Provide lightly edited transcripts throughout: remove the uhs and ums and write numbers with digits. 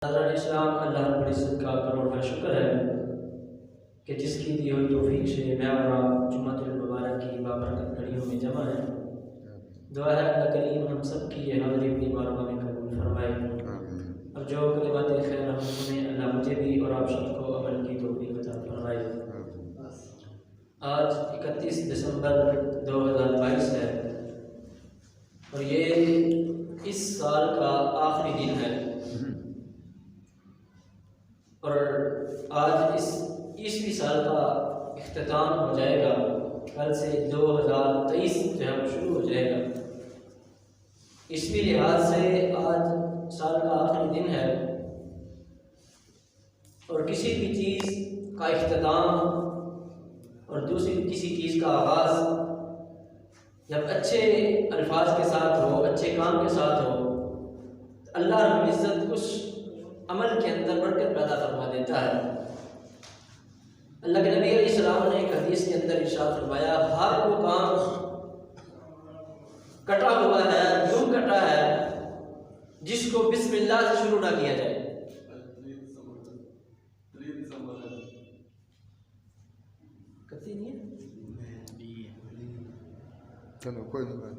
حضرت اسلام اللہ رب العزت کا کروڑ شکر ہے کہ جس کی دی ہوئی توفیق سے میں اور آپ جمعۃ المبارک کی بابرکت گھڑیوں میں جمع ہیں۔ دعا ہے اللہ کریم ہم سب کی یہ حاضری اپنی بارگاہ میں قبول فرمائے، اور جو کلمات خیر ہم سنیں اللہ مجھے بھی اور آپ سب کو عمل کی توفیق عطا فرمائے۔ آج 31 دسمبر 2022 ہے اور یہ اس سال کا آخری دن ہے، اور آج اس 21ویں سال کا اختتام ہو جائے گا۔ کل سے 2023 جو ہے وہ شروع ہو جائے گا۔ اسوی لحاظ سے آج سال کا آخری دن ہے، اور کسی بھی چیز کا اختتام اور دوسری کسی چیز کا آغاز جب اچھے الفاظ کے ساتھ ہو، اچھے کام کے ساتھ ہو، تو اللہ رب العزت اس عمل کے اندر برکت پیدا فرما دیتا ہے۔ اللہ کے نبی علیہ السلام نے ایک حدیث کے اندر ارشاد فرمایا، ہر وہ کام کٹا ہوا ہے، یوں کٹا ہے جس کو بسم اللہ سے شروع نہ کیا جائے۔ کتی نہیں ہے؟ چلو کوئی نہیں،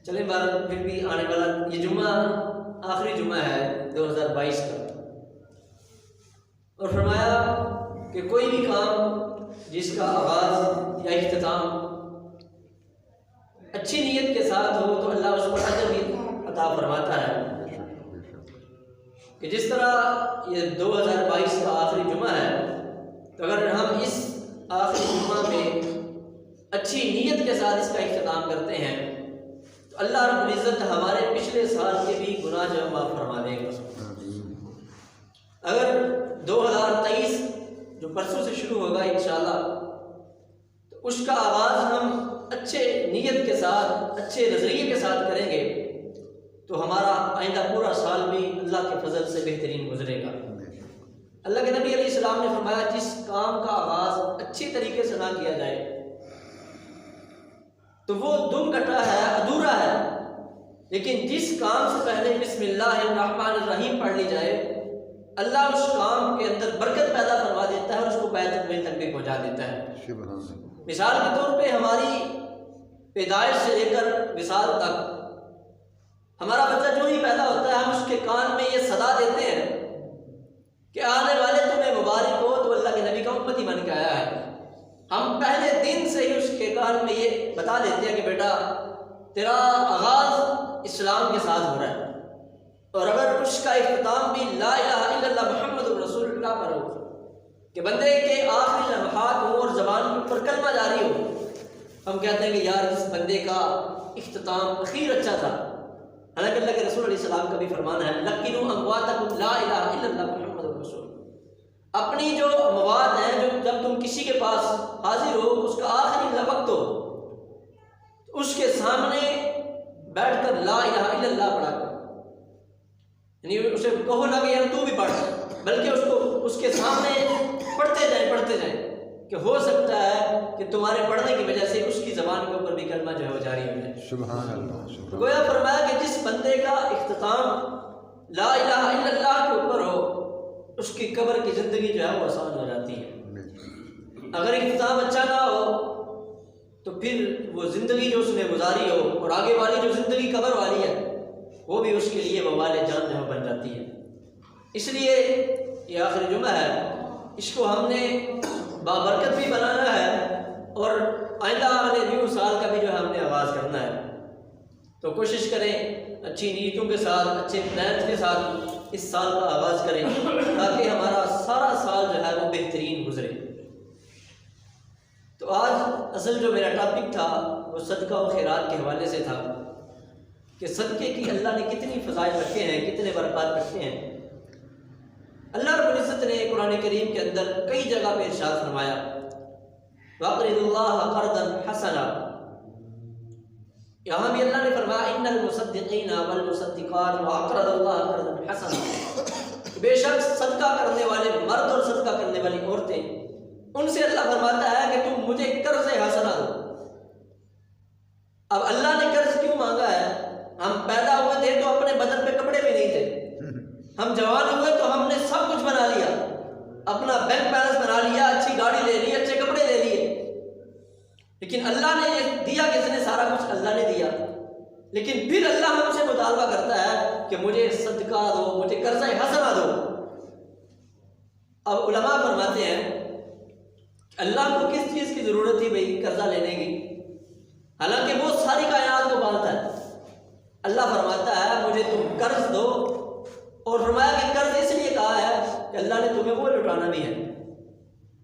چلیں بار پھر بھی آنے والا یہ جمعہ آخری جمعہ ہے 2022 کا، اور فرمایا کہ کوئی بھی کام جس کا آغاز یا اختتام اچھی نیت کے ساتھ ہو تو اللہ اس کو اجر بھی عطا فرماتا ہے۔ کہ جس طرح یہ 2022 کا آخری جمعہ ہے، تو اگر ہم اس آخری جمعہ میں اچھی نیت کے ساتھ اس کا اختتام کرتے ہیں تو اللہ رب العزت ہمارے پچھلے سال کے بھی گناہ جو معاف فرما دے گا۔ اگر 2023 جو پرسوں سے شروع ہوگا انشاءاللہ، تو اس کا آغاز ہم اچھے نیت کے ساتھ، اچھے نظریے کے ساتھ کریں گے تو ہمارا آئندہ پورا سال بھی اللہ کے فضل سے بہترین گزرے گا۔ اللہ کے نبی علیہ السلام نے فرمایا، جس کام کا آغاز اچھی طریقے سے نہ کیا جائے تو وہ دم کٹا ہے، ادھورا ہے، لیکن جس کام سے پہلے بسم اللہ الرحمن الرحیم پڑھ لی جائے، اللہ اس کام کے اندر برکت پیدا فرما دیتا ہے اور اس کو بیت تک بھی پہنچا دیتا ہے۔ مثال کے طور پہ ہماری پیدائش سے لے کر وصال تک ہمارا بچہ جو ہی پیدا ہوتا ہے، ہم اس کے کان میں یہ صدا دیتے ہیں کہ آنے والے تمہیں مبارک ہو، تو اللہ کے نبی کا امتی بن کے آیا ہے۔ ہم پہلے دن سے ہی اس کے کان میں یہ بتا دیتے ہیں کہ بیٹا تیرا آغاز اسلام کے ساتھ ہو رہا ہے، اور اگر اس کا اختتام بھی لا الہ الا اللہ محمد رسول اللہ پر ہو، کہ بندے کے آخری لمحات ہوں اور زبان کے اوپر کلمہ جاری ہو، ہم کہتے ہیں کہ یار اس بندے کا اختتام اخیر اچھا تھا۔ حالانکہ اللہ کے رسول علیہ السلام کا بھی فرمان ہے، لقنوا امواتکم لا الہ الا اللہ محمد رسول۔ اپنی جو مواد ہیں، جو جب تم کسی کے پاس حاضر ہو، اس کا آخری وقت ہو، اس کے سامنے بیٹھ کر لا الہ الا اللہ پڑھا کر، یعنی اسے کہو نہ کہ یار تو بھی پڑھ، بلکہ اس کو اس کے سامنے پڑھتے جائیں کہ ہو سکتا ہے کہ تمہارے پڑھنے کی وجہ سے اس کی زبان کے اوپر بھی کلمہ جو ہے وہ جاری ہو جائے۔ سبحان اللہ۔ گویا فرمایا کہ جس بندے کا اختتام لا الہ الا اللہ کے اوپر ہو، اس کی قبر کی زندگی جو ہے وہ آسان ہو جاتی ہے۔ اگر اختتام اچھا نہ ہو تو پھر وہ زندگی جو اس نے گزاری ہو، اور آگے والی جو زندگی قبر والی ہے، وہ بھی اس کے لیے وبال جان جو بن جاتی ہے۔ اس لیے یہ آخری جمعہ ہے، اس کو ہم نے بابرکت بھی بنانا ہے، اور آئندہ آنے نیو سال کا بھی جو ہے ہم نے آغاز کرنا ہے۔ تو کوشش کریں اچھی نیتوں کے ساتھ، اچھے پلانس کے ساتھ اس سال کا آغاز کریں، تاکہ ہمارا سارا سال جو ہے وہ بہترین گزرے۔ تو آج اصل جو میرا ٹاپک تھا وہ صدقہ و خیرات کے حوالے سے تھا، کہ صدقے کی اللہ نے کتنی فضائل رکھے ہیں، کتنے برکات رکھے ہیں۔ اللہ رب العزت نے قرآن کریم کے اندر کئی جگہ پہ ارشاد فرمایا، وَأَقْرِضُوا اللَّهَ قَرْضًا حَسَنًا۔ یہاں بھی اللہ نے فرمایا، إِنَّ الْمُصَدِّقِينَ وَالْمُصَدِّقَاتِ وَأَقْرَضُوا اللَّهَ قَرْضًا حَسَنًا۔ بے شک صدقہ کرنے والے مرد اور صدقہ کرنے والی عورتیں، ان سے اللہ فرماتا ہے کہ تم مجھے قرض حسنہ دو۔ اب اللہ نے قرض کیوں مانگا ہے؟ ہم پیدا ہوئے تھے تو اپنے بدن پہ کپڑے بھی نہیں تھے، ہم جوان ہوئے تو ہم نے سب کچھ بنا لیا، اپنا بینک بیلنس بنا لیا، اچھی گاڑی لے لی، اچھے کپڑے لے لیے، لیکن اللہ نے یہ دیا کس نے؟ سارا کچھ اللہ نے دیا، لیکن پھر اللہ ہم سے مطالبہ کرتا ہے کہ مجھے صدقہ دو، مجھے قرضہ حسنہ دو۔ اب علماء فرماتے ہیں کہ اللہ کو کس چیز کی ضرورت تھی بھئی قرضہ لینے کی؟ حالانکہ وہ ساری کائنات کو پالتا ہے۔ اللہ فرماتا ہے مجھے تم قرض دو، اور فرمایا کہ قرض اس لیے کہا ہے کہ اللہ نے تمہیں وہ لوٹانا بھی ہے۔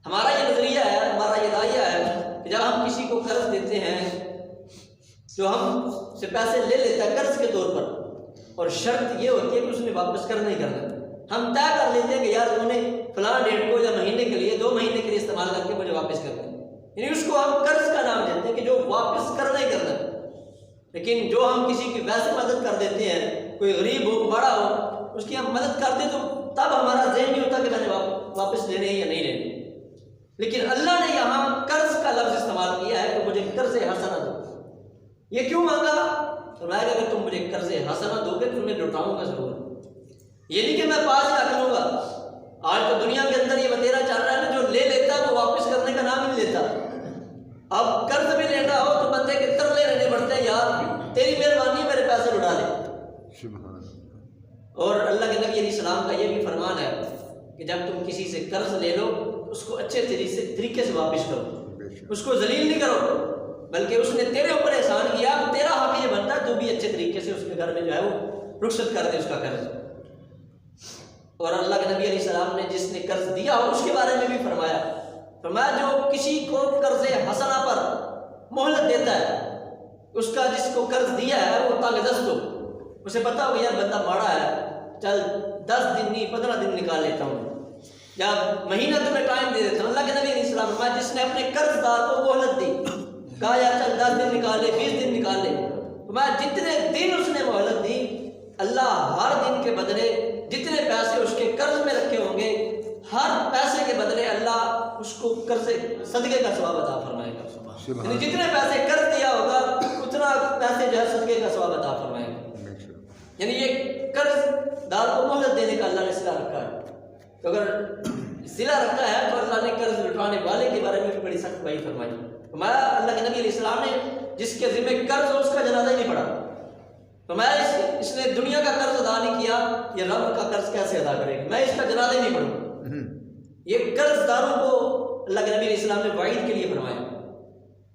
ہمارا یہ نظریہ ہے، ہمارا یہ دعویٰ ہے کہ جب ہم کسی کو قرض دیتے ہیں، جو ہم سے پیسے لے لیتا ہے قرض کے طور پر، اور شرط یہ ہوتی ہے کہ اس نے واپس کرنا ہی کرنا، ہم طے کر لیتے ہیں کہ یار انہوں نے فلاں ڈیٹ کو یا مہینے کے لیے 2 مہینے کے لیے استعمال کر کے مجھے واپس کر دیں، یعنی اس کو ہم قرض کا نام دیتے ہیں کہ جو واپس کرنا ہی کرنا۔ لیکن جو ہم کسی کی ویسے مدد کر دیتے ہیں، کوئی غریب ہو بڑا ہو، اس کی ہم مدد کرتے تو تب ہمارا ذہن نہیں ہوتا کہ میں نے واپس لینے یا نہیں لینے، لیکن اللہ نے یہاں قرض کا لفظ استعمال کیا ہے کہ مجھے قرض حسنہ دو۔ یہ کیوں مانگا؟ فرمایا کہ تم مجھے قرض حسنہ دو گے تمہیں لوٹاؤں گا ضرور، یہ نہیں کہ میں 5 لاکھ لوں گا۔ آج تو دنیا کے اندر یہ بتیرا چل رہا ہے نا، جو لے لیتا ہے وہ واپس کرنے کا نام ہی نہیں لیتا۔ اب قرض بھی لینا ہو تو بندے کے ترلے لینے پڑتے ہیں، یار تیری مہربانی میرے پیسے لوٹا لے۔ اور اللہ کے نبی علیہ السلام کا یہ بھی فرمان ہے کہ جب تم کسی سے قرض لے لو اس کو اچھے طریقے سے واپس کرو، اس کو ذلیل نہیں کرو، بلکہ اس نے تیرے اوپر احسان کیا، تیرا حق یہ بنتا ہے تو بھی اچھے طریقے سے اس کے گھر میں جو ہے وہ رخصت کر دے اس کا قرض۔ اور اللہ کے نبی علیہ السلام نے جس نے قرض دیا ہو اس کے بارے میں بھی فرمایا جو کسی کو قرض حسنہ پر مہلت دیتا ہے، اس کا جس کو قرض دیا ہے وہ تانگ دست ہو، اسے پتا ہو یار بندہ ماڑا ہے، چل 10 دن نہیں 15 دن نکال لیتا ہوں یا مہینہ تمہیں ٹائم دے دیتا ہوں۔ اللہ کے نبی علیہ السلام فرمایا جس نے اپنے قرض دار کو مہلت دی، کہا یار چل 10 دن نکال لے 20 دن نکال لے، فرمایا جتنے دن اس نے مہلت دی اللہ ہر دن کے بدلے جتنے پیسے اس کے قرض میں رکھے ہوں گے ہر پیسے کے بدلے اللہ اس کو قرض صدقے کا ثواب عطا فرمائے گا۔ یعنی جتنے پیسے قرض دیا ہوگا اتنا پیسے جو ہے صدقے کا ثواب عطا فرمائے گا۔ یعنی یہ قرض دار کو مہلت دینے کا اللہ نے صلہ رکھا ہے، تو اگر صلہ رکھا ہے تو اللہ نے قرض لٹانے والے کے بارے میں بھی بڑی سخت بھائی فرمائی۔ فرمایا اللہ کے نبی علیہ السلام نے جس کے ذمہ قرض ہو اس کا جنازہ ہی نہیں پڑھا، فرمایا اس نے دنیا کا قرض ادا نہیں کیا، یہ رب کا قرض کیسے ادا کرے گا، میں اس کا جنازہ ہی نہیں پڑھوں۔ یہ قرض داروں کو اللہ کے نبی علیہ السلام نے وعید کے لیے فرمایا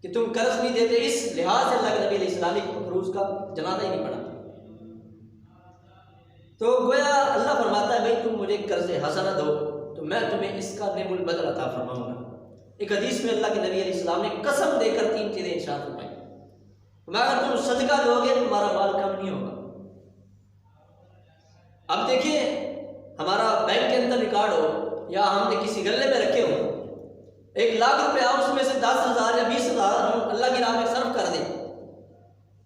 کہ تم قرض نہیں دیتے، اس لحاظ سے اللہ کے نبی علیہ السلام نے روز کا جنازہ ہی نہیں پڑھا۔ تو گویا اللہ فرماتا ہے بھائی تم مجھے قرض حسنہ دو تو میں تمہیں اس کا نعم البدل عطا فرماؤں گا۔ ایک حدیث میں اللہ کے نبی علیہ السلام نے قسم دے کر 3 چیزیں ارشاد فرمائی، اگر تم صدقہ دو گے تمہارا مال کم نہیں ہوگا۔ اب دیکھیں ہمارا بینک کے اندر ریکارڈ ہو یا ہم نے کسی غلے میں رکھے ہو 1 لاکھ روپیہ، اس میں سے 10,000 یا 20,000 ہم اللہ کی راہ میں صرف کر دیں،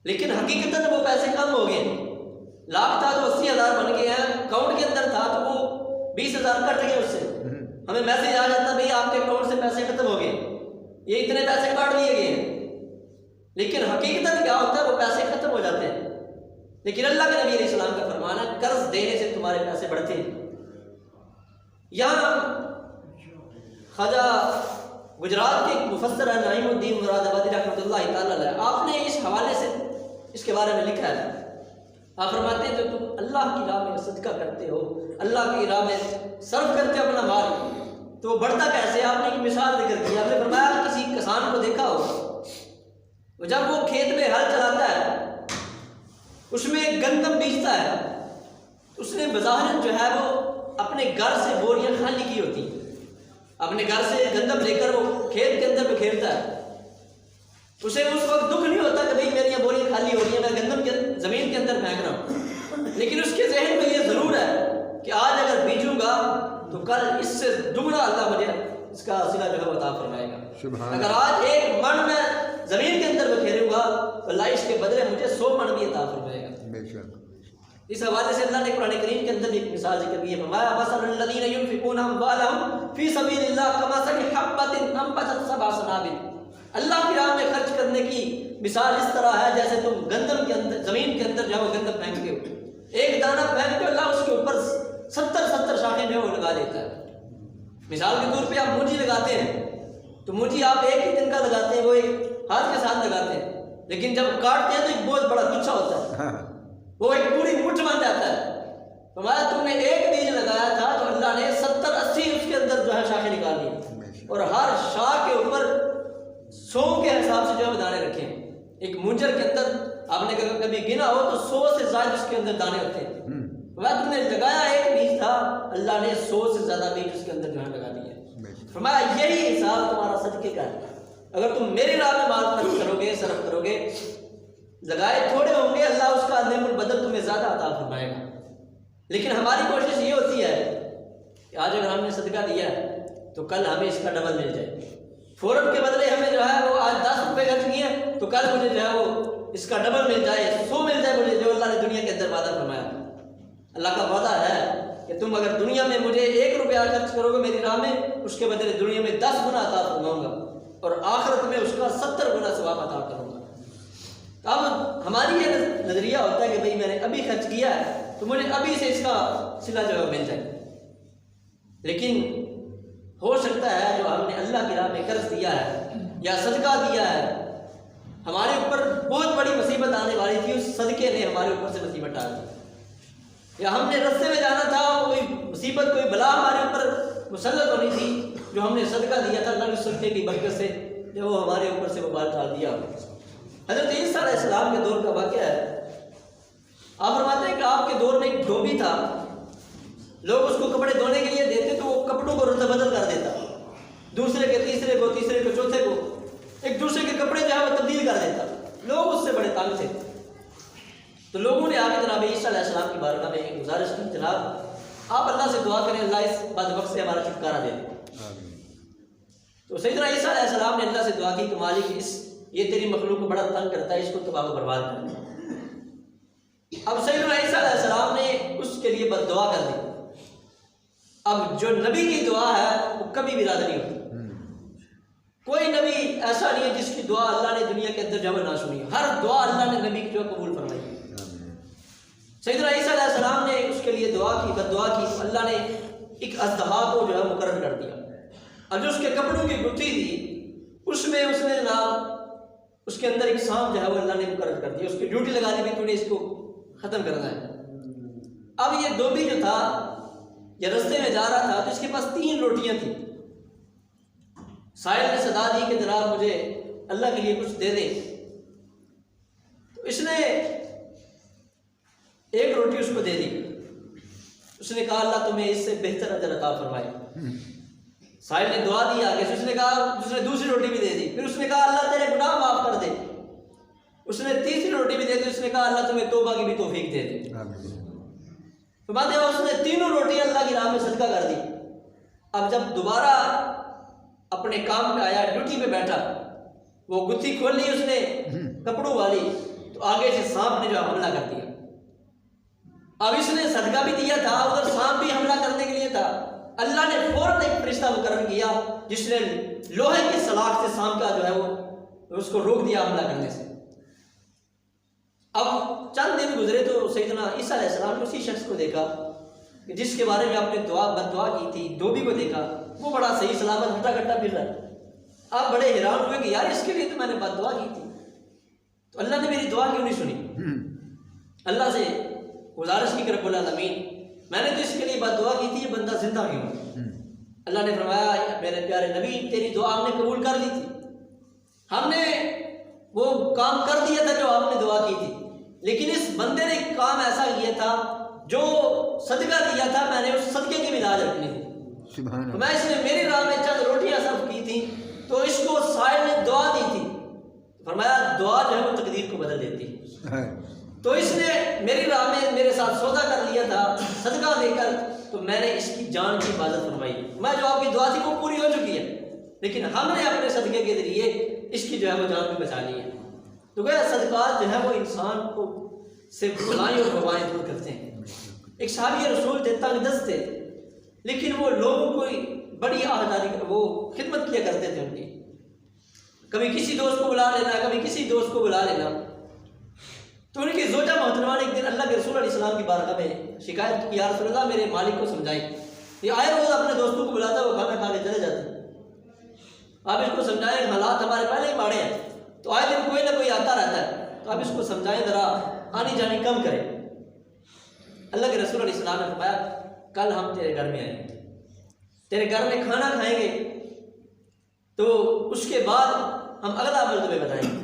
لیکن حقیقتاً وہ پیسے کم ہو گئے، لاکھ تھا تو 80,000 بن گئے ہیں، اکاؤنٹ کے اندر تھا تو وہ 20,000 کٹ گئے، اس سے ہمیں میسج آ جاتا بھئی آپ کے اکاؤنٹ سے پیسے ختم ہو گئے، یہ اتنے پیسے کاٹ لیے گئے ہیں، لیکن حقیقتاً کیا ہوتا ہے وہ پیسے ختم ہو جاتے ہیں۔ لیکن اللہ کے نبی علیہ السلام کا فرمان ہے قرض دینے سے تمہارے پیسے بڑھتے ہیں۔ یہاں خواجہ گجرات کے مفسر ہے نعیم الدین مراد آبادی رحمۃ اللہ تعالیٰ علیہ، آپ نے اس حوالے سے اس کے بارے میں لکھا ہے، آپ فرماتے ہیں جو تم اللہ کی راہ میں صدقہ کرتے ہو، اللہ کی راہ میں صرف کرتے ہو اپنا مال، تو وہ بڑھتا کیسے؟ آپ نے ایک مثال ذکر کی، آپ نے فرمایا کسی کسان کو دیکھا ہو جب وہ کھیت میں ہل چلاتا ہے اس میں گندم بیجتا ہے، اس نے بظاہر جو ہے وہ اپنے گھر سے بوریاں خالی کی ہوتی ہیں، اپنے گھر سے گندم لے کر وہ کھیت کے اندر بکھیرتا ہے، اسے اس وقت دکھ نہیں ہوتا کہ بھئی میری بوریاں خالی ہو رہی ہیں، میں گندم کے زمین کے اندر پھینک رہا ہوں، لیکن اس کے ذہن میں یہ ضرور ہے کہ آج اگر بیجوں گا تو کل اس سے دگنا اللہ مجھے اس کا صلہ جو ہے عطا فرمائے گا، اگر آج 1 من میں زمین کے اندر بکھیروں گا تو اللہ اس کے بدلے مجھے 100 من بھی عطا فرمائے گا۔ اس حوالے سے اللہ نے قرآن کریم کے اندر ایک مثال ذکر کی ہے، فرمایا مثل الذین ينفقون اموالهم فی سبیل اللہ کمثل حبۃ انبتت 7 سنابل، اللہ کی راہ میں خرچ کرنے کی مثال اس طرح ہے جیسے تم گندم کے اندر زمین کے اندر جاؤ گندم پھینکتے ہو، ایک دانہ پھینکتے ہو اللہ اس کے اوپر دیتا ہے. مثال کے طور پہ آپ مونجی لگاتے ہیں تو مونجی آپ ایک ہی دن کا لگاتے ہیں, وہ ایک ہاتھ کے ساتھ لگاتے ہیں, لیکن جب کاٹتے ہیں تو ایک بہت بڑا گچھا ہوتا ہے, وہ ایک پوری مٹھ بن جاتا ہے. ہمارا تم نے ایک بیج لگایا تھا تو اللہ نے 70-80 اس کے اندر جو ہے شاخیں نکال لی, اور ہر شاخ کے اوپر 100 کے حساب سے جو ہے دانے رکھے ہیں. ایک مونجر کے اندر آپ نے کبھی گنا ہو تو 100 سے زائد اس کے اندر دانے ہوتے ہیں. تم نے لگایا ایک بیج تھا, اللہ نے 100 سے زیادہ بیج اس کے اندر جو ہے لگا دیے. فرمایا یہی حساب تمہارا صدقے کا ہے. اگر تم میری راہ میں مال خرچ کرو گے, صرف کرو گے, لگائے تھوڑے ہوں گے, اللہ اس کا نعم البدل تمہیں زیادہ عطا فرمائے گا. لیکن ہماری کوشش یہ ہوتی ہے کہ آج اگر ہم نے صدقہ دیا ہے تو کل ہمیں اس کا ڈبل مل جائے. فوراً کے بدلے ہمیں جو ہے وہ آج 10 روپے خرچ کیے تو کل مجھے جو ہے وہ اس کا ڈبل مل جائے, 100 مل جائے مجھے, جو اللہ نے دنیا کے اندر وعدہ فرمایا. اللہ کا وعدہ ہے کہ تم اگر دنیا میں مجھے 1 روپیہ خرچ کرو گے میری راہ میں, اس کے بدلے دنیا میں 10 گنا عطا فرماؤں گا, اور آخرت میں اس کا 70 گنا ثواب عطا کروں گا. اب ہماری یہ نظریہ ہوتا ہے کہ بھئی میں نے ابھی خرچ کیا ہے تو مجھے ابھی سے اس کا صلہ جو ہے مل جائے. لیکن ہو سکتا ہے جو ہم نے اللہ کی راہ میں قرض دیا ہے یا صدقہ دیا ہے, ہمارے اوپر بہت بڑی مصیبت آنے والی تھی, اس صدقے نے ہمارے اوپر سے مصیبت ڈال دی, یا ہم نے رستے میں جانا تھا, کوئی مصیبت کوئی بلا ہمارے اوپر مسلط ہونی تھی, جو ہم نے صدقہ دیا تھا اللہ کے صدقے کی برکت سے جو وہ ہمارے اوپر سے وہ بال ڈال دیا. حضرت عیسیٰ علیہ السلام کے دور کا واقعہ ہے. آپ فرماتے ہیں کہ آپ کے دور میں ایک دھوبی تھا, لوگ اس کو کپڑے دھونے کے لیے دیتے تو وہ کپڑوں کو رد بدل کر دیتا, دوسرے کے تیسرے کو, تیسرے کو چوتھے کو, ایک دوسرے کے کپڑے جو ہے وہ تبدیل کر دیتا. لوگ اس سے بڑے تنگ تھے. تو لوگوں نے آ کے جناب عیسیٰ علیہ السلام کی بارگاہ میں ایک گزارش کی, جناب آپ اللہ سے دعا کریں اللہ اس بدبخت سے ہمارا چھٹکارا دے. تو سیدنا عیسیٰ علیہ السلام نے اللہ سے دعا کی کہ مالک یہ تیری مخلوق کو بڑا تنگ کرتا ہے, اس کو تباہ و برباد کر. اب سیدنا عیسیٰ علیہ السلام نے اس کے لیے بد دعا کر دی. اب جو نبی کی دعا ہے وہ کبھی بھی رد نہیں ہوتی. کوئی نبی ایسا نہیں ہے جس کی دعا اللہ نے دنیا کے اندر جو نہ سنی. ہر دعا اللہ نے نبی کی جو قبول فرمائی. سیدنا عیسیٰ علیہ السلام نے اس کے لیے دعا کی, بد دعا کی, تو اللہ نے ایک اژدہا کو جو ہے مقرر کر دیا. اور جو اس کے کپڑوں کی گتھی تھی اس میں اس نے جناب اس کے اندر ایک سانپ جو ہے وہ اللہ نے مقرر کر دیا. اس کی ڈیوٹی لگا دی بھی تو نے اس کو ختم کرنا ہے. اب یہ دھوبی جو تھا یہ رستے میں جا رہا تھا تو اس کے پاس 3 روٹیاں تھیں. سائل نے صدا دی کہ جناب مجھے اللہ کے لیے کچھ دے دے. تو اس نے ایک روٹی اس کو دے دی. اس نے کہا اللہ تمہیں اس سے بہتر اجر عطا فرمائے. سائل نے دعا دی آگے سے, اس نے کہا, اس نے دوسری روٹی بھی دے دی. پھر اس نے کہا اللہ تیرے گناہ معاف کر دے. اس نے تیسری روٹی بھی دے دی. اس نے کہا اللہ تمہیں توبہ کی بھی توفیق دے دے. تو بات ہے اس نے 3 روٹی اللہ کی راہ میں صدقہ کر دی. اب جب دوبارہ اپنے کام پہ آیا, ڈیوٹی پہ بیٹھا, وہ گتھی کھول لی اس نے کپڑوں والی, تو آگے سے سانپ نے جو حملہ کر دیا. اب اس نے صدقہ بھی دیا تھا, ادھر سانپ بھی حملہ کرنے کے لیے تھا. اللہ نے فوراً ایک فرشتہ مقرر کیا جس نے لوہے کی سلاخ سے سانپ کا جو ہے وہ اس کو روک دیا حملہ کرنے سے. اب چند دن گزرے تو سیدنا عیسیٰ علیہ السلام نے اسی شخص کو دیکھا جس کے بارے میں آپ نے بد دعا کی تھی, دھوبی کو دیکھا, وہ بڑا صحیح سلامت ہٹا کٹا پھر رہا ہے. آپ بڑے حیران ہوئے کہ یار اس کے لیے تو میں نے بد دعا کی تھی, تو اللہ نے میری دعا کیوں نہیں سنی. اللہ سے گزارش کی کہ رب العالمین میں نے تو اس کے لیے بد دعا کی تھی, یہ بندہ زندہ کیوں. اللہ نے فرمایا میرے پیارے نبی تیری دعا ہم نے قبول کر لی تھی, ہم نے وہ کام کر دیا تھا جو آپ نے دعا کی تھی, لیکن اس بندے نے کام ایسا کیا تھا جو صدقہ دیا تھا میں نے اس صدقے کی بھی لاج رکھنی تھی. تو میں اس نے میری راہ میں چند روٹیاں صرف کی تھی تو اس کو سائل نے دعا دی تھی. فرمایا دعا جو ہے وہ تقدیر کو بدل دیتی. تو اس نے میری راہ میں میرے ساتھ سودا کر لیا تھا صدقہ دے کر, تو میں نے اس کی جان کی حفاظت فرمائی. میں جو آپ کی دعا تھی وہ پوری ہو چکی ہے, لیکن ہم نے اپنے صدقے کے ذریعے اس کی جو ہے وہ جان بھی بچا لی ہے. تو گویا صدقات جو ہے وہ انسان کو سے بلائیں اور وبائیں دور کرتے ہیں. ایک صحابی رسول تھے, تنگ دست تھے, لیکن وہ لوگوں کو بڑی آہداری وہ خدمت کیا کرتے تھے ان کی. کبھی کسی دوست کو بلا لینا, کبھی کسی دوست کو بلا لینا. تو ان کی زوجہ محترمہ نے ایک دن اللہ کے رسول علیہ السلام کی بارگاہ میں شکایت کی, یا رسول اللہ میرے مالک کو سمجھائیں یہ آئے روز اپنے دوستوں کو بلاتا ہے، وہ کھانا کھا کے چلے جاتے ہیں. آپ اس کو سمجھائیں، حالات ہمارے پہلے ہی ماڑے ہیں، تو آئے دن کوئی نہ کوئی آتا رہتا ہے، تو آپ اس کو سمجھائیں ذرا آنی جانی کم کریں. اللہ کے رسول علیہ السلام نے فرمایا کل ہم تیرے گھر میں آئیں گے، تیرے گھر میں کھانا کھائیں گے، تو اس کے بعد ہم اگلا عمل تمہیں بتائیں گے.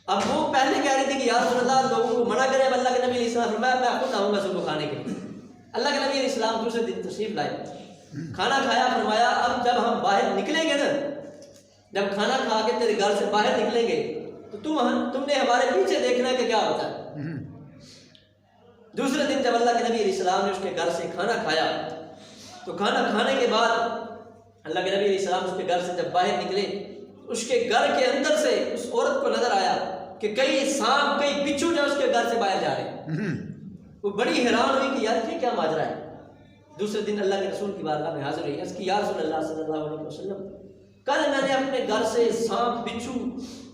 اب وہ پہلے کہہ رہی تھی کہ یا رسول اللہ لوگوں کو منع کرے. اب اللہ کے نبی علیہ السلام فرمایا میں خود آؤں گا سب کو کھانے کے لیے. اللہ کے نبی علیہ السلام دوسرے دن تشریف لائے، کھانا کھایا. فرمایا اب جب ہم باہر نکلیں گے نا، جب کھانا کھا کے تیرے گھر سے باہر نکلیں گے تو تم نے ہمارے پیچھے دیکھنا ہے کہ کیا ہوتا ہے. دوسرے دن جب اللہ کے نبی علیہ السلام نے اس کے گھر سے کھانا کھایا تو کھانا کھانے کے بعد اللہ کے نبی علیہ السلام اس کے گھر سے جب باہر نکلے، اس کے گھر کے اندر سے اس عورت کو نظر آیا کہ کئی سانپ کئی بچھو جو اس کے گھر سے باہر جا رہے ہیں. وہ بڑی حیران ہوئی کہ یار یہ کیا ماجرا ہے. دوسرے دن اللہ کے رسول کی بارگاہ میں حاضر ہوئی، عرض کی یا رسول اللہ صلی اللہ علیہ وسلم کل میں نے اپنے گھر سے سانپ بچھو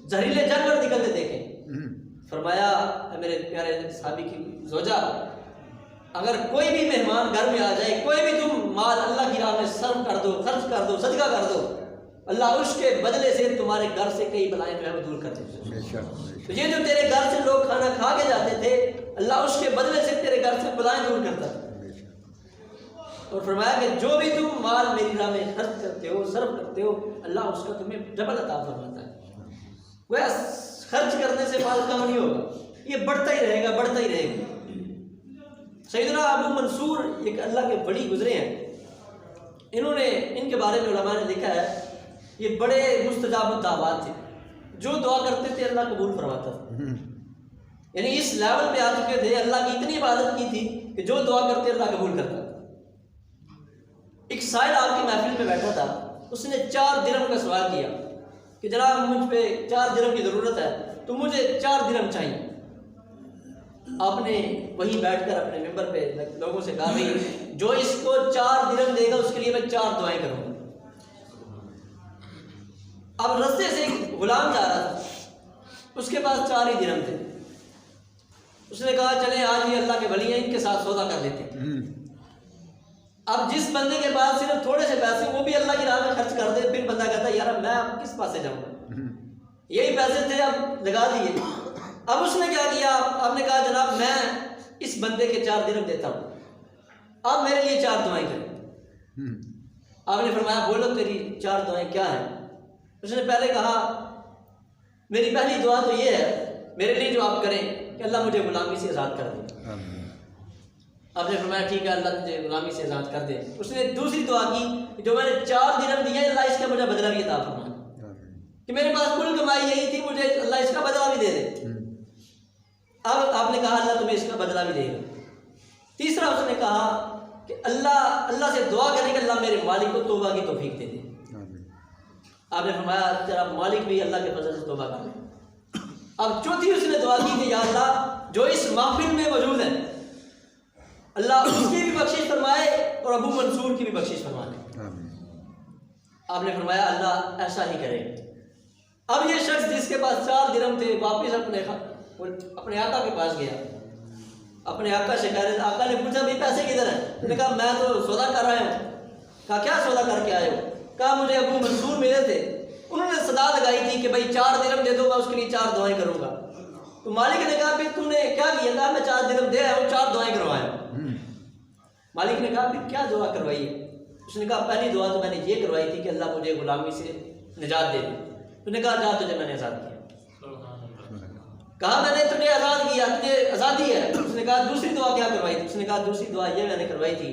زہریلے جانور نکلتے دیکھے. فرمایا اے میرے پیارے صحابی کی زوجہ، اگر کوئی بھی مہمان گھر میں آ جائے، کوئی بھی تم مال اللہ کی راہ میں صرف کر دو، خرچ کر دو، صدقہ کر دو، اللہ اس کے بدلے سے تمہارے گھر سے کئی بلائیں جو ہے وہ دور کر دے. تو یہ جو تیرے گھر سے لوگ کھانا کھا کے جاتے تھے، اللہ اس کے بدلے سے تیرے گھر سے بلائیں دور کرتا تھا. اور فرمایا کہ جو بھی تم مال میری راہ میں خرچ کرتے ہو، صرف کرتے ہو، اللہ اس کا تمہیں ڈبل عطا فرماتا ہے. وہ خرچ کرنے سے مال کم نہیں ہوگا، یہ بڑھتا ہی رہے گا، بڑھتا ہی رہے گا. سیدنا ابو منصور ایک اللہ کے بڑی گزرے ہیں، انہوں نے ان کے بارے میں علماء نے لکھا ہے یہ بڑے مستجاب الدعوات تھے، جو دعا کرتے تھے اللہ قبول فرماتا تھا. یعنی اس لیول پہ آ چکے تھے، اللہ کی اتنی عبادت کی تھی کہ جو دعا کرتے اللہ قبول کرتا. ایک سائل آپ کی محفل میں بیٹھا تھا، اس نے 4 درہم کا سوال کیا کہ جناب مجھ پہ 4 درہم کی ضرورت ہے تو مجھے 4 درہم چاہیے. آپ نے وہیں بیٹھ کر اپنے ممبر پہ لوگوں سے کہا بھائی جو اس کو 4 درہم دے گا اس کے لیے میں 4 دعائیں کروں گا. اب رستے سے ایک غلام جا رہا تھا، اس کے پاس 4 ہی درہم تھے. اس نے کہا چلیں آج یہ اللہ کے ولی ہیں، ان کے ساتھ سودا کر لیتے ہیں. اب جس بندے کے پاس صرف تھوڑے سے پیسے وہ بھی اللہ کی راہ میں خرچ کر دے، پھر بندہ کہتا ہے یار میں اب کس پاس سے جاؤں گا، یہی پیسے تھے اب لگا دیے. اب اس نے کیا کیا، آپ نے کہا جناب میں اس بندے کے 4 درہم دیتا ہوں، آپ میرے لیے 4 دعائیں کریں. آپ نے فرمایا بولو تیری 4 دعائیں کیا ہیں. اس نے پہلے کہا میری پہلی دعا تو یہ ہے میرے لیے جو آپ کریں کہ اللہ مجھے غلامی سے آزاد کر دے. آپ نے فرمایا ٹھیک ہے اللہ تجھے غلامی سے آزاد کر دے. اس نے دوسری دعا کی کہ جو میں نے 4 درہم دیے اللہ اس کا مجھے بدلہ بھی عطا فرما، کہ میرے پاس کل کمائی یہی تھی، مجھے اللہ اس کا بدلہ بھی دے دے. اب آپ نے کہا اللہ تمہیں اس کا بدلہ بھی دے گا. تیسرا اس نے کہا کہ اللہ سے دعا کریں کہ اللہ میرے مالک کو توبہ کی توفیق دے دے. آپ نے فرمایا تیرا مالک بھی اللہ کے فضل سے توبہ کر لے. اب چوتھی اس نے دعا کی کہ یا اللہ جو اس محفل میں موجود ہے اللہ اس کی بھی بخشش فرمائے اور ابو منصور کی بھی بخشش فرمائے. آپ نے فرمایا اللہ ایسا ہی کرے. اب یہ شخص جس کے پاس 4 درہم تھے واپس اپنے آقا کے پاس گیا، اپنے آقا سے کہہ رہے تھے. آقا نے پوچھا بھائی پیسے کدھر ہیں؟ انہوں نے کہا میں تو سودا کر رہا ہوں. کہا کیا سودا کر کے آئے ہو؟ کہا مجھے ابو منصور ملے تھے، انہوں نے صدا لگائی تھی کہ بھائی 4 درہم دے دو میں اس کے لیے 4 دعائیں کروں گا. تو مالک نے کہا پھر تم نے کیا کیا؟ کہا میں 4 درہم دے آیا ہوں، 4 دعائیں کروایا. مالک نے کہا پھر کیا دعا کروائی ہے؟ اس نے کہا پہلی دعا تو میں نے یہ کروائی تھی کہ اللہ مجھے غلامی سے نجات دے دے. اس نے کہا جا تجھے میں نے آزاد کیا. کہا میں نے تجھے آزاد کیا، تجھے آزادی ہے. اس نے کہا دوسری دعا کیا کروائی تھی؟ اس نے کہا دوسری دعا یہ میں نے کروائی تھی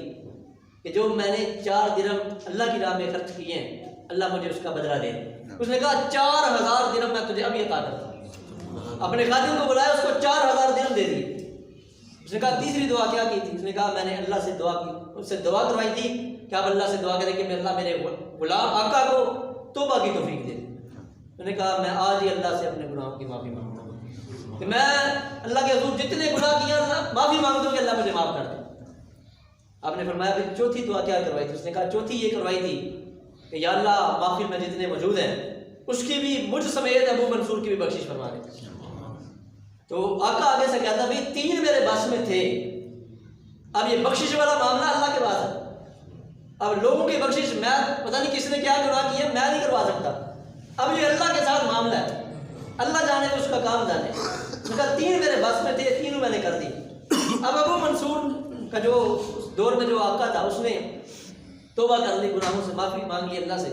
کہ جو میں نے 4 درہم اللہ کی راہ میں خرچ کیے ہیں اللہ مجھے اس کا بدلہ دے. اس نے کہا 4000 درہم میں تجھے ابھی عطا کرتا ہوں. اپنے خادم کو بلایا، اس کو 4000 درہم دے دیے. اس نے کہا تیسری دعا کیا کی تھی؟ اس نے کہا میں نے اللہ سے دعا کی، اس سے دعا کروائی تھی کہ آپ اللہ سے دعا کریں کہ اللہ میرے غلام آقا کو توبہ کی توفیق دے. اس نے کہا میں آج ہی اللہ سے اپنے گناہوں کی معافی مانگتا ہوں کہ میں اللہ کے حضور جتنے گناہ کیا معافی مانگتا ہوں کہ اللہ مجھے معاف کر دے. آپ نے فرمایا پھر چوتھی دعا کیا کروائی تھی؟ اس نے کہا چوتھی یہ کروائی تھی کہ یا اللہ محفل میں جتنے موجود ہیں اس کی بھی مجھ سمیت ابو منصور کی بھی بخشش فرما دے. تو آقا آگے سے کہتا بھائی 3 میرے بس میں تھے، اب یہ بخشش والا معاملہ اللہ کے پاس ہے. اب لوگوں کی بخشش میں پتہ نہیں کس نے کیا گناہ کیا میں نہیں کروا سکتا، اب یہ اللہ کے ساتھ معاملہ ہے، اللہ جانے تو اس کا کام جانے۔ میں کہا 3 میرے بس میں تھے، تینوں میں نے کر دی۔ اب ابو منصور کا جو اس دور میں جو آقا تھا اس نے توبہ کر لی، گناہوں سے معافی مانگ لی اللہ سے۔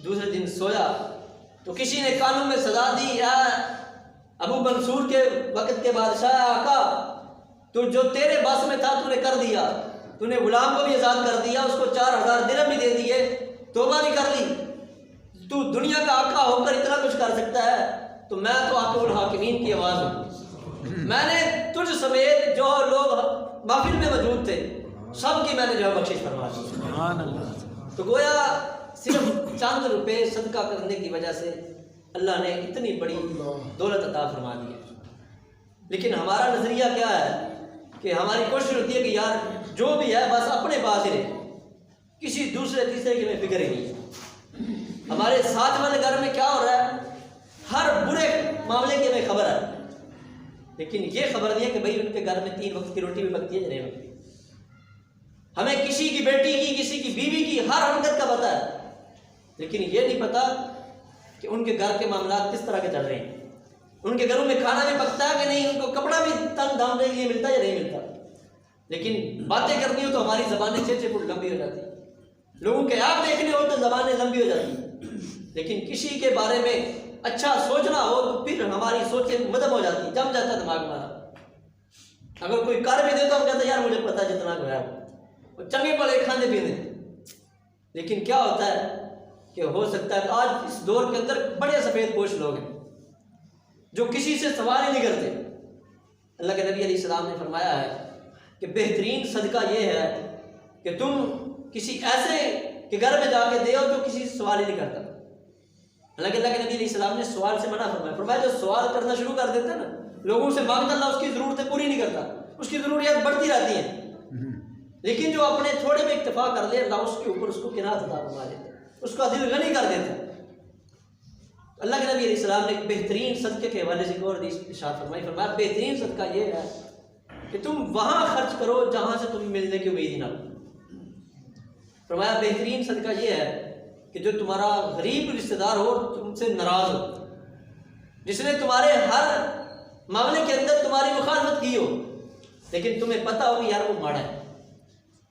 دوسرے دن سویا تو کسی نے کانوں میں صدا دی، اے ابو منصور کے وقت کے بادشاہ آقا، تو جو تیرے بس میں تھا تو نے کر دیا، تو نے غلام کو بھی آزاد کر دیا، اس کو 4000 درہم بھی دے دیے، توبہ بھی کر لی، تو دنیا کا آقا ہو کر اتنا کچھ کر سکتا ہے، تو میں تو حاکم الحاکمین کی آواز ہوں، میں نے تجھ سمیت جو لوگ محفل میں موجود تھے سب کی میں نے جو ہے بخشش فرما دی۔ سبحان اللہ۔ تو گویا صرف چند روپے صدقہ کرنے کی وجہ سے اللہ نے اتنی بڑی دولت عطا فرما دی ہے۔ لیکن ہمارا نظریہ کیا ہے کہ ہماری کوشش ہوتی ہے کہ یار جو بھی ہے بس اپنے پاس ہی رہے، کسی دوسرے تیسرے کی ہمیں فکر ہی نہیں ہے۔ ہمارے ساتھ والے گھر میں کیا ہو رہا ہے، ہر برے معاملے کی ہمیں خبر ہے، لیکن یہ خبر نہیں ہے کہ بھئی ان کے گھر میں 3 وقت کی روٹی بھی پکتی ہے یا نہیں پکتی۔ ہمیں کسی کی بیٹی کی، کسی کی بیوی کی ہر حرکت کا پتہ ہے، لیکن یہ نہیں پتا کہ ان کے گھر کے معاملات کس طرح کے چل رہے ہیں، ان کے گھروں میں کھانا بھی پکتا ہے کہ نہیں، ان کو کپڑا بھی تن دھامنے کے لیے ملتا ہے یا نہیں ملتا۔ لیکن باتیں کرنی ہو تو ہماری زبانیں 6 فٹ لمبی ہو جاتی ہیں، لوگوں کے آپ دیکھنے ہو تو زبانیں لمبی ہو جاتی ہیں، لیکن کسی کے بارے میں اچھا سوچنا ہو تو پھر ہماری سوچیں مدم ہو جاتی، جم جاتا ہے دماغ ہمارا۔ اگر کوئی کر بھی دے تو ہم کہتے ہیں یار مجھے پتا جتنا کو ہے وہ چنگے پڑے کھانے پینے، لیکن کیا ہوتا ہے کہ ہو سکتا ہے آج اس دور کے اندر بڑے سفید پوش لوگ ہیں جو کسی سے سوال ہی نہیں کرتے۔ اللہ کے نبی علیہ السلام نے فرمایا ہے کہ بہترین صدقہ یہ ہے کہ تم کسی ایسے کے گھر میں جا کے دے ہو جو کسی سے سوال ہی نہیں کرتا۔ حالانکہ اللہ کے نبی علیہ السلام نے سوال سے منع فرمایا، فرمایا جو سوال کرنا شروع کر دیتا ہے نا، لوگوں سے مانگتا اللہ اس کی ضرورتیں پوری نہیں کرتا، اس کی ضروریات بڑھتی رہتی ہیں، لیکن جو اپنے تھوڑے میں اکتفا کر لے اللہ اس کے اوپر اس کو قناعت عطا فرما دیتا ہے، اس کا دل غنی کر دیتا ہے۔ اللہ کے نبی علیہ السلام نے ایک بہترین صدقے کے حوالے سے ایک اور حدیث ارشاد فرمائی، فرمایا بہترین صدقہ یہ ہے کہ تم وہاں خرچ کرو جہاں سے تمہیں ملنے کی امید ہی نہ ہو۔ فرمایا بہترین صدقہ یہ ہے کہ جو تمہارا غریب رشتہ دار ہو تم سے ناراض ہو، جس نے تمہارے ہر معاملے کے اندر تمہاری مخالفت کی ہو، لیکن تمہیں پتہ ہو کہ یار وہ ماڑا ہے،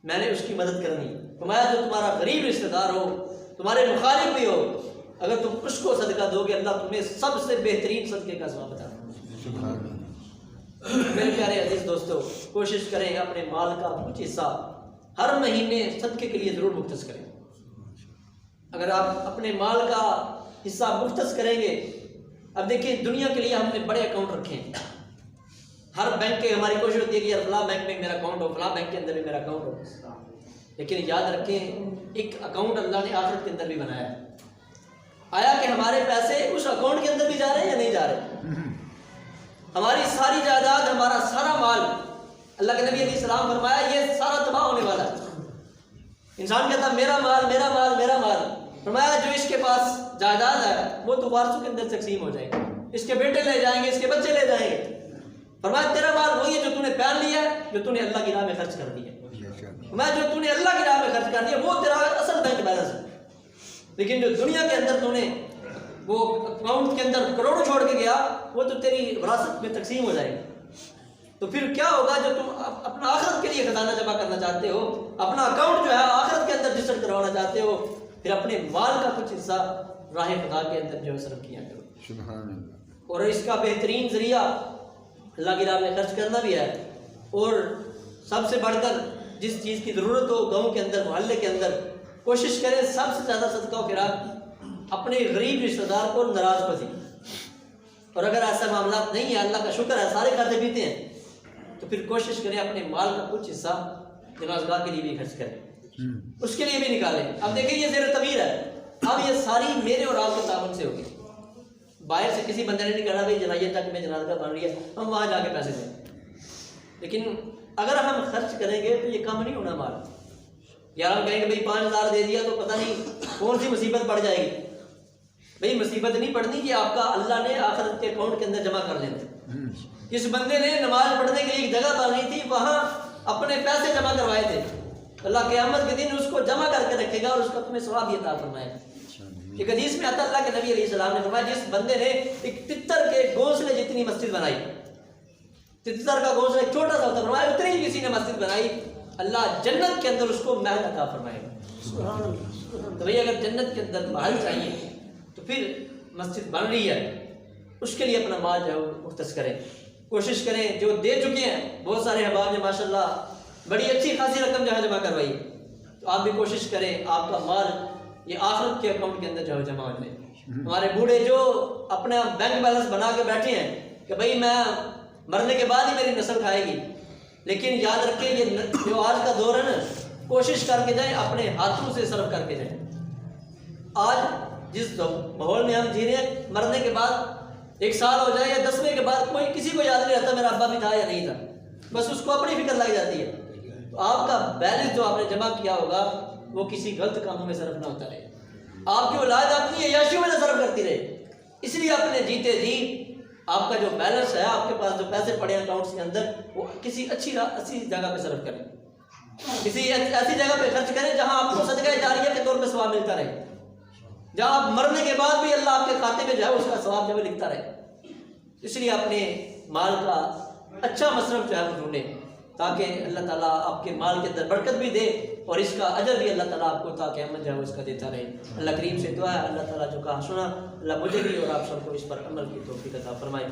میں نے اس کی مدد کرنی۔ فرمایا جو تمہارا غریب رشتہ دار ہو، تمہارے مخالف بھی ہو، اگر تم اس کو صدقہ دو گے اللہ تمہیں سب سے بہترین صدقے کا ثواب عطا کرے گا۔ میرے پیارے عزیز دوستو، کوشش کریں اپنے مال کا کچھ حصہ ہر مہینے صدقے کے لیے ضرور مختص کریں۔ اگر آپ اپنے مال کا حصہ مختص کریں گے، اب دیکھیں دنیا کے لیے ہم نے بڑے اکاؤنٹ رکھے ہیں، ہر بینک کے ہماری کوشش ہوتی ہے کہ یار فلاں بینک میں میرا اکاؤنٹ ہو، فلاں بینک کے اندر بھی میرا اکاؤنٹ ہو، لیکن یاد رکھیں ایک اکاؤنٹ اللہ نے آخرت کے اندر بھی بنایا ہے۔ آیا کہ ہمارے پیسے اس اکاؤنٹ کے اندر بھی جا رہے ہیں یا نہیں جا رہے؟ ہماری ساری جائیداد، ہمارا سارا مال، اللہ کے نبی علیہ السلام فرمایا یہ سارا تباہ ہونے والا ہے۔ انسان کہتا میرا مال میرا مال میرا مال، فرمایا جو اس کے پاس جائیداد ہے وہ تو وارثوں کے اندر تقسیم ہو جائے گی، اس کے بیٹے لے جائیں گے، اس کے بچے لے جائیں گے۔ فرمایا تیرا مال وہی ہے جو تو نے پہن لیا ہے، جو تو نے اللہ کی راہ میں خرچ کر دیا۔ فرمایا جو تو نے اللہ کی راہ میں خرچ کر دیا وہ تیرا اصل بینک بیلنس ہے، لیکن جو دنیا کے اندر تو نے وہ اکاؤنٹ کے اندر کروڑوں چھوڑ کے گیا وہ تو تیری وراثت میں تقسیم ہو جائے گی۔ تو پھر کیا ہوگا جو تم اپنا آخرت کے لیے خزانہ جمع کرنا چاہتے ہو، اپنا اکاؤنٹ جو ہے آخرت کے اندر رجسٹر کروانا چاہتے ہو، پھر اپنے مال کا کچھ حصہ راہ خدا کے اندر جو ہے صرف کیا کرو۔ سبحان اللہ۔ اور اس کا بہترین ذریعہ اللہ کی راہ میں خرچ کرنا بھی ہے، اور سب سے بڑھ کر جس چیز کی ضرورت ہو گاؤں کے اندر، محلے کے اندر، کوشش کریں سب سے زیادہ صدقہ و خیرات اپنے غریب رشتہ دار کو ناراض پذیر۔ اور اگر ایسا معاملات نہیں ہے، اللہ کا شکر ہے سارے کھاتے پیتے ہیں، تو پھر کوشش کریں اپنے مال کا کچھ حصہ جناز گاہ کے لیے بھی خرچ کریں، اس کے لیے بھی نکالیں۔ اب دیکھیں یہ زیر تبیر ہے، اب یہ ساری میرے اور آپ کے تعاون سے ہوگی، باہر سے کسی بندے نے نہیں کہا بھائی جنازے تک میں جناز گاہ بن رہی ہے ہم وہاں جا کے پیسے دیں، لیکن اگر ہم خرچ کریں گے تو یہ کم نہیں ہونا مال۔ یار ہم کہیں گے بھائی 5000 دے دیا تو پتہ نہیں کون سی مصیبت پڑ جائے گی۔ بھائی مصیبت نہیں پڑنی، یہ آپ کا اللہ نے آخرت کے اکاؤنٹ کے اندر جمع کر لینا۔ اس بندے نے نماز پڑھنے کے لیے ایک جگہ بنائی تھی، وہاں اپنے پیسے جمع کروائے تھے، اللہ قیامت کے دن اس کو جمع کر کے رکھے گا اور اس کا تمہیں ثواب بھی عطا فرمائے گا۔ ایک حدیث میں آتا اللہ کے نبی علیہ السلام نے فرمایا جس بندے نے ایک تتر کے گھونسلے جتنی مسجد بنائی، تتر کا گھونسلہ ایک چھوٹا سا ہوتا ہے، فرمایا اتنی ہی کسی نے مسجد بنائی، اللہ جنت کے اندر اس کو محل عطا فرمائے گا۔ تو بھئی اگر جنت کے اندر محل چاہیے تو پھر مسجد بن رہی ہے، اس کے لیے اپنا مال جو ہے وہ مختص کریں، کوشش کریں۔ جو دے چکے ہیں بہت سارے احباب نے ماشاءاللہ بڑی اچھی خاصی رقم جو ہے جمع کروائی، تو آپ بھی کوشش کریں آپ کا مال یہ آخرت کے اکاؤنٹ کے اندر جو ہے جمع ہو جائے۔ ہمارے بوڑھے جو اپنا بینک بیلنس بنا کے بیٹھے ہیں کہ بھئی میں مرنے کے بعد ہی میری نسل کھائے گی، لیکن یاد رکھیں یہ جو آج کا دور ہے نا، کوشش کر کے جائیں اپنے ہاتھوں سے صرف کر کے جائیں۔ آج جس ماحول میں ہم جی رہے ہیں، مرنے کے بعد 1 سال ہو جائے یا 10ویں کے بعد کوئی کسی کو یاد نہیں رہتا میرا ابا بھی تھا یا نہیں تھا، بس اس کو اپنی فکر لگ جاتی ہے۔ تو آپ کا بیلنس جو آپ نے جمع کیا ہوگا وہ کسی غلط کاموں میں صرف نہ ہوتا رہے، آپ کی اولاد اپنی عیاشیوں میں نہ صرف کرتی رہے، اس لیے اپنے جیتے جی آپ کا جو بیلنس ہے، آپ کے پاس جو پیسے پڑے ہیں اکاؤنٹس کے اندر، وہ کسی اچھی جگہ پہ صرف کریں، کسی ایسی جگہ پہ خرچ کریں جہاں آپ کو صدقہ جاریہ کے طور پہ ثواب ملتا رہے، جہاں آپ مرنے کے بعد بھی اللہ آپ کے کھاتے میں جو ہے اس کا ثواب جو ہے لکھتا رہے۔ اس لیے اپنے مال کا اچھا مصرف جو ہے وہ ڈھونڈیں تاکہ اللہ تعالیٰ آپ کے مال کے اندر برکت بھی دے اور اس کا اجر بھی اللہ تعالیٰ آپ کو تاکہ عمل جو ہے اس کا دیتا رہے۔ اللہ کریم سے دعا ہے اللہ تعالیٰ جو کہا سنا اللہ مجھے بھی اور آپ سب کو اس پر عمل کی توفیق عطا فرمائے۔